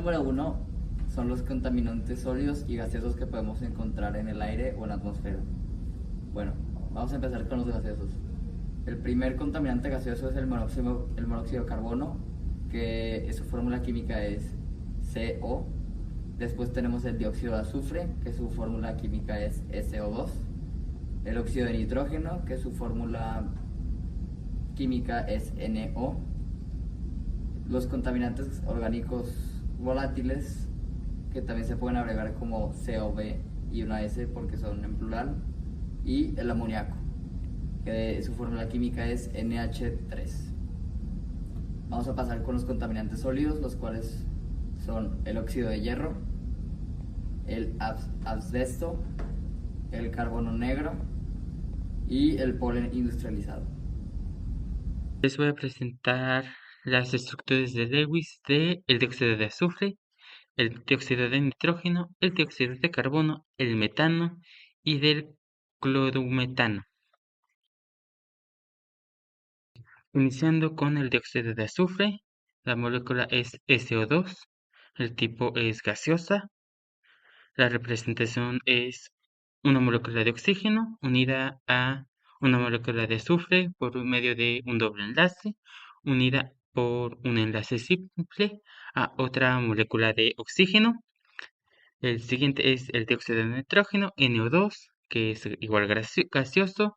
Número uno son los contaminantes sólidos y gaseosos que podemos encontrar en el aire o en la atmósfera. Bueno, vamos a empezar con los gaseosos. El primer contaminante gaseoso es el monóxido de carbono, que su fórmula química es CO. Después tenemos el dióxido de azufre, que su fórmula química es SO2. El óxido de nitrógeno, que su fórmula química es NO. Los contaminantes orgánicos volátiles, que también se pueden agregar como COV y una S porque son en plural, y el amoníaco, que su fórmula química es NH3. Vamos a pasar con los contaminantes sólidos, los cuales son el óxido de hierro, el asbesto, el carbono negro y el polen industrializado. Les voy a presentar las estructuras de Lewis del dióxido de azufre, el dióxido de nitrógeno, el dióxido de carbono, el metano y del clorometano. Iniciando con el dióxido de azufre, la molécula es SO2, el tipo es gaseosa, la representación es una molécula de oxígeno unida a una molécula de azufre por medio de un doble enlace, unida por un enlace simple a otra molécula de oxígeno. El siguiente es el dióxido de nitrógeno, NO2, que es igual gaseoso,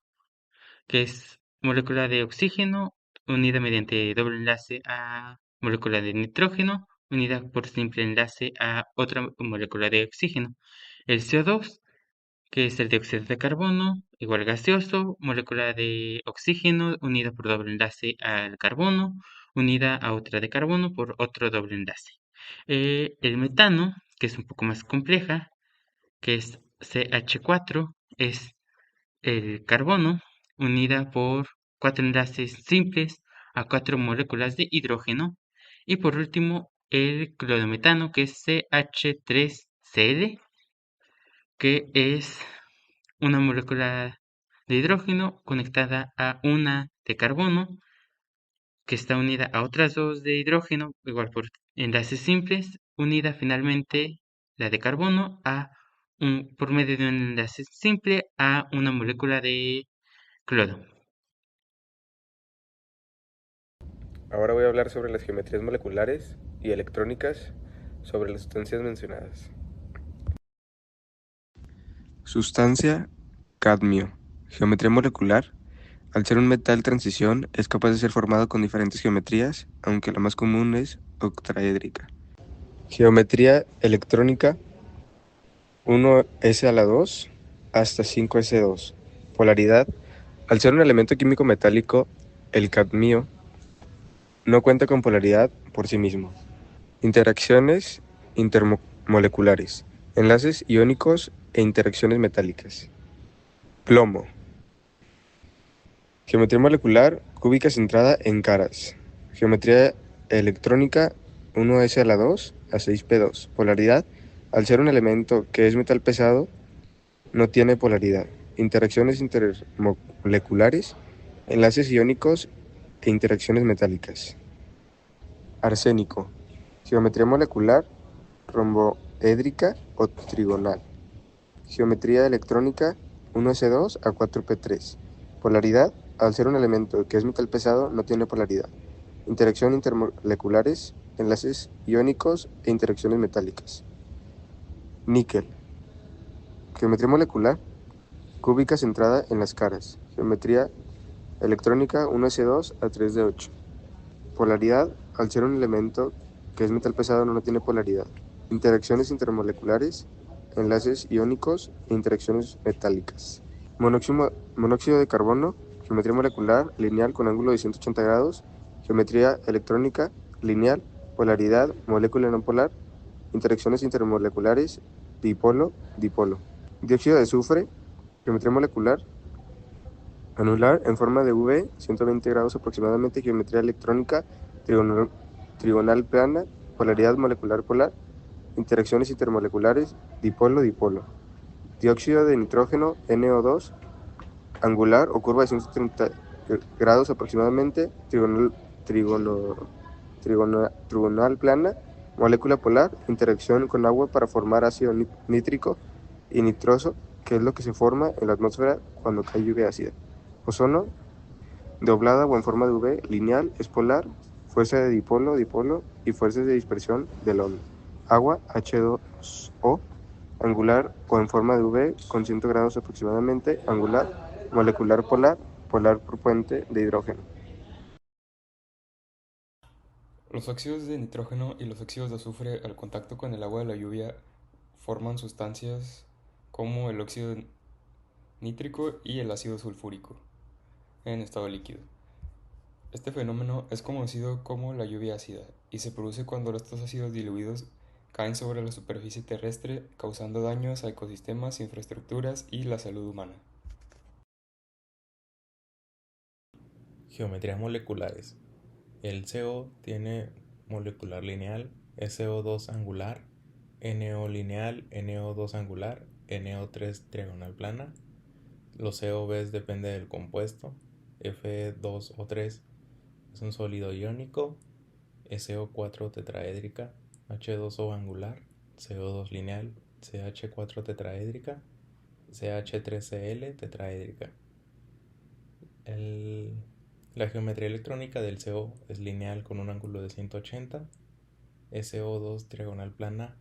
que es molécula de oxígeno unida mediante doble enlace a molécula de nitrógeno, unida por simple enlace a otra molécula de oxígeno. El CO2, que es el dióxido de carbono, igual gaseoso, molécula de oxígeno unida por doble enlace al carbono, unida a otra de carbono por otro doble enlace. El metano, que es un poco más compleja, que es CH4, es el carbono unida por cuatro enlaces simples a cuatro moléculas de hidrógeno. Y por último, el clorometano, que es CH3Cl, que es una molécula de hidrógeno conectada a una de carbono, que está unida a otras dos de hidrógeno, igual por enlaces simples, unida finalmente la de carbono por medio de un enlace simple a una molécula de cloro. Ahora voy a hablar sobre las geometrías moleculares y electrónicas sobre las sustancias mencionadas. Sustancia, cadmio. Geometría molecular. Al ser un metal transición, es capaz de ser formado con diferentes geometrías, aunque la más común es octaédrica. Geometría electrónica, 1s a la 2 hasta 5s2. Polaridad. Al ser un elemento químico metálico, el cadmio no cuenta con polaridad por sí mismo. Interacciones intermoleculares, enlaces iónicos e interacciones metálicas. Plomo. Geometría molecular cúbica centrada en caras. Geometría electrónica 1s a la 2 a 6p2. Polaridad. Al ser un elemento que es metal pesado, no tiene polaridad. Interacciones intermoleculares, enlaces iónicos e interacciones metálicas. Arsénico. Geometría molecular romboédrica o trigonal. Geometría electrónica 1s2 a 4p3. Polaridad. Al ser un elemento que es metal pesado, no tiene polaridad. Interacción intermoleculares, enlaces iónicos e interacciones metálicas. Níquel. Geometría molecular cúbica centrada en las caras. Geometría electrónica 1s2 a 3d8. Polaridad. Al ser un elemento que es metal pesado, no tiene polaridad. Interacciones intermoleculares, enlaces iónicos e interacciones metálicas. Monóxido de carbono, geometría molecular lineal con ángulo de 180 grados, geometría electrónica lineal, polaridad, molécula no polar, interacciones intermoleculares, dipolo, dipolo. Dióxido de azufre, geometría molecular anular en forma de V, 120 grados aproximadamente, geometría electrónica trigonal plana, polaridad molecular polar, interacciones intermoleculares, dipolo, dipolo. Dióxido de nitrógeno, NO2, angular o curva de 130 grados aproximadamente, trigonal plana, Molécula polar, interacción con agua para formar ácido nítrico y nitroso, que es lo que se forma en la atmósfera cuando cae lluvia ácida. Ozono, doblada o en forma de V, lineal, es polar, fuerza de dipolo y fuerzas de dispersión del onda. Agua, H2O, angular o en forma de V, con 100 grados aproximadamente, angular, molecular polar, polar por puente de hidrógeno. Los óxidos de nitrógeno y los óxidos de azufre al contacto con el agua de la lluvia forman sustancias como el óxido nítrico y el ácido sulfúrico en estado líquido. Este fenómeno es conocido como la lluvia ácida y se produce cuando estos ácidos diluidos caen sobre la superficie terrestre, causando daños a ecosistemas, infraestructuras y la salud humana. Geometrías moleculares. El CO tiene molecular lineal, SO2 angular, NO lineal, NO2 angular, NO3 trigonal plana. Los COVs depende del compuesto. Fe2 o 3 es un sólido iónico, SO4 tetraédrica, H2O angular, CO2 lineal, CH4 tetraédrica, CH3Cl tetraédrica. La geometría electrónica del CO es lineal con un ángulo de 180, SO2 trigonal plana,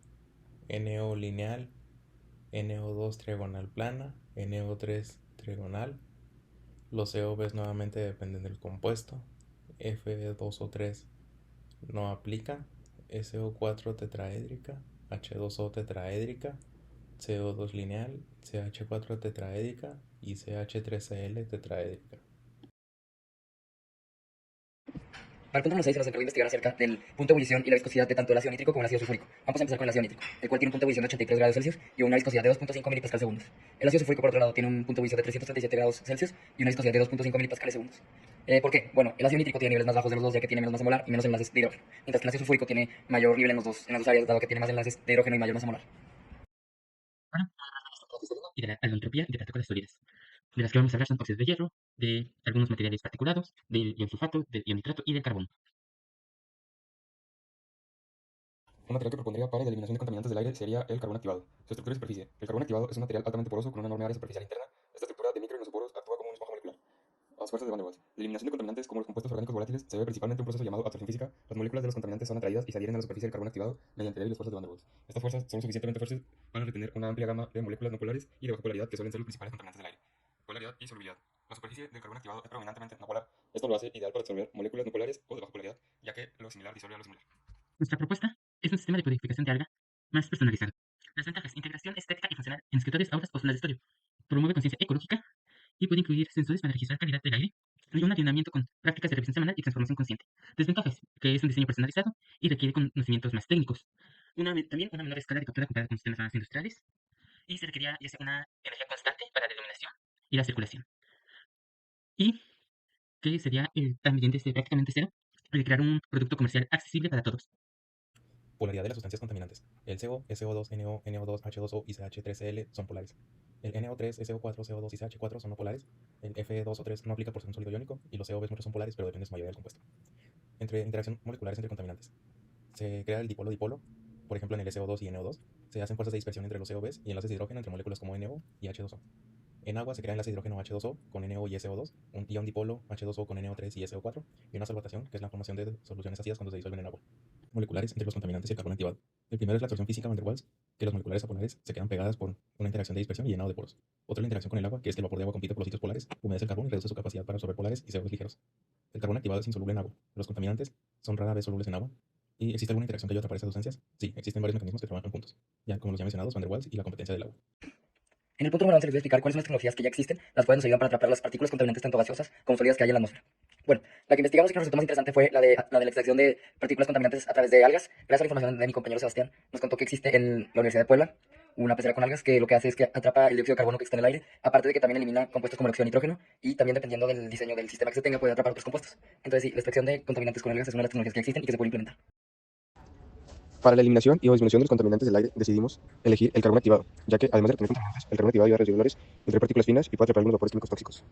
NO lineal, NO2 trigonal plana, NO3 trigonal. Los COVs nuevamente dependen del compuesto. Fe2 o 3 no aplica. SO4 tetraédrica, H2O tetraédrica, CO2 lineal, CH4 tetraédrica y CH3Cl tetraédrica. Para el punto número 6 se nos encargó investigar acerca del punto de ebullición y la viscosidad de tanto el ácido nítrico como el ácido sulfúrico. Vamos a empezar con el ácido nítrico, el cual tiene un punto de ebullición de 83 grados Celsius y una viscosidad de 2.5 milipascales segundos. El ácido sulfúrico, por otro lado, tiene un punto de ebullición de 337 grados Celsius y una viscosidad de 2.5 milipascales segundos. ¿Por qué? Bueno, el ácido nítrico tiene niveles más bajos de los dos, ya que tiene menos masa molar y menos enlaces de hidrógeno, mientras que el ácido sulfúrico tiene mayor nivel en las dos áreas, dado que tiene más enlaces de hidrógeno y mayor masa molar. Y de la allontropía de partículas sólidas. De las que vamos a hablar son óxidos de hierro, de algunos materiales particulados, del ion sulfato, del ion nitrato y del carbono. Un material que propondría para la eliminación de contaminantes del aire sería el carbón activado. Su estructura y superficie. El carbón activado es un material altamente poroso con una enorme área superficial interna. Esta estructura de micro y mesoporos actúa como un esponja molecular. Las fuerzas de Van der Waals. La eliminación de contaminantes como los compuestos orgánicos volátiles se debe principalmente a un proceso llamado absorción física. Las moléculas de los contaminantes son atraídas y se adhieren a la superficie del carbón activado mediante débiles fuerzas de Van der Waals. Estas fuerzas son suficientemente fuertes para retener una amplia gama de moléculas no polares y de baja polaridad que suelen ser los principales contaminantes del aire. Polaridad y solubilidad. La superficie del carbón activado es predominantemente no polar. Esto lo hace ideal para absorber moléculas no polares o de baja polaridad, ya que lo similar disuelve a lo similar. Nuestra propuesta es un sistema de codificación de alga más personalizado. Las ventajas: integración estética y funcional en escritorios, aulas o zonas de estudio. Promueve conciencia ecológica y puede incluir sensores para registrar calidad del aire y un alineamiento con prácticas de revisión semanal y transformación consciente. Desventajas: que es un diseño personalizado y requiere conocimientos más técnicos. También una menor escala de captura comparada con sistemas más industriales, y se requería ya sea una energía constante para la iluminación y la circulación. Y que sería también desde prácticamente cero el crear un producto comercial accesible para todos. Polaridad de las sustancias contaminantes. El CO, SO2, NO, NO2, H2O y CH3Cl son polares. El NO3, SO4, CO2 y CH4 son no polares. El Fe2 o 3 no aplica por ser un sólido iónico y los COVs muchos son polares, pero depende de su mayoría del compuesto. Interacción moleculares entre contaminantes. Se crea el dipolo-dipolo, por ejemplo en el SO2 y NO2. Se hacen fuerzas de dispersión entre los COVs y enlaces de hidrógeno entre moléculas como NO y H2O. En agua se crea enlace de hidrógeno H2O con NO y SO2, un ion dipolo H2O con NO3 y SO4, y una solvatación, que es la formación de soluciones ácidas cuando se disuelven en agua. Moleculares entre los contaminantes y el carbón activado. El primero es la absorción física Van der Waals, que los moleculares apolares se quedan pegadas por una interacción de dispersión y llenado de poros. Otra es la interacción con el agua, que es que el vapor de agua compite por los sitios polares, humedece el carbón y reduce su capacidad para absorber polares y COs ligeros. El carbón activado es insoluble en agua. Los contaminantes son rara vez solubles en agua. ¿Y existe alguna interacción que ayude a atrapar esas sustancias? Sí, existen varios mecanismos que trabajan juntos, ya como los ya mencionados, Van der Waals y la competencia del agua. En el punto número 11 les voy a explicar cuáles son las tecnologías que ya existen, las cuales nos ayudan para atrapar las partículas contaminantes tanto gaseosas como sólidas que hay en la atmósfera. Bueno, la que investigamos y que nos resultó más interesante fue la de la extracción de partículas contaminantes a través de algas. Gracias a la información de mi compañero Sebastián, nos contó que existe en la Universidad de Puebla una pecera con algas que lo que hace es que atrapa el dióxido de carbono que está en el aire, aparte de que también elimina compuestos como el óxido de nitrógeno y también dependiendo del diseño del sistema que se tenga puede atrapar otros compuestos. Entonces sí, la extracción de contaminantes con algas es una de las tecnologías que existen y que se puede implementar. Para la eliminación y o disminución de los contaminantes del aire, decidimos elegir el carbón activado, ya que además de retener contaminantes, el carbón activado ayuda a reducir olores, filtrar partículas finas y puede atrapar algunos vapores químicos tóxicos.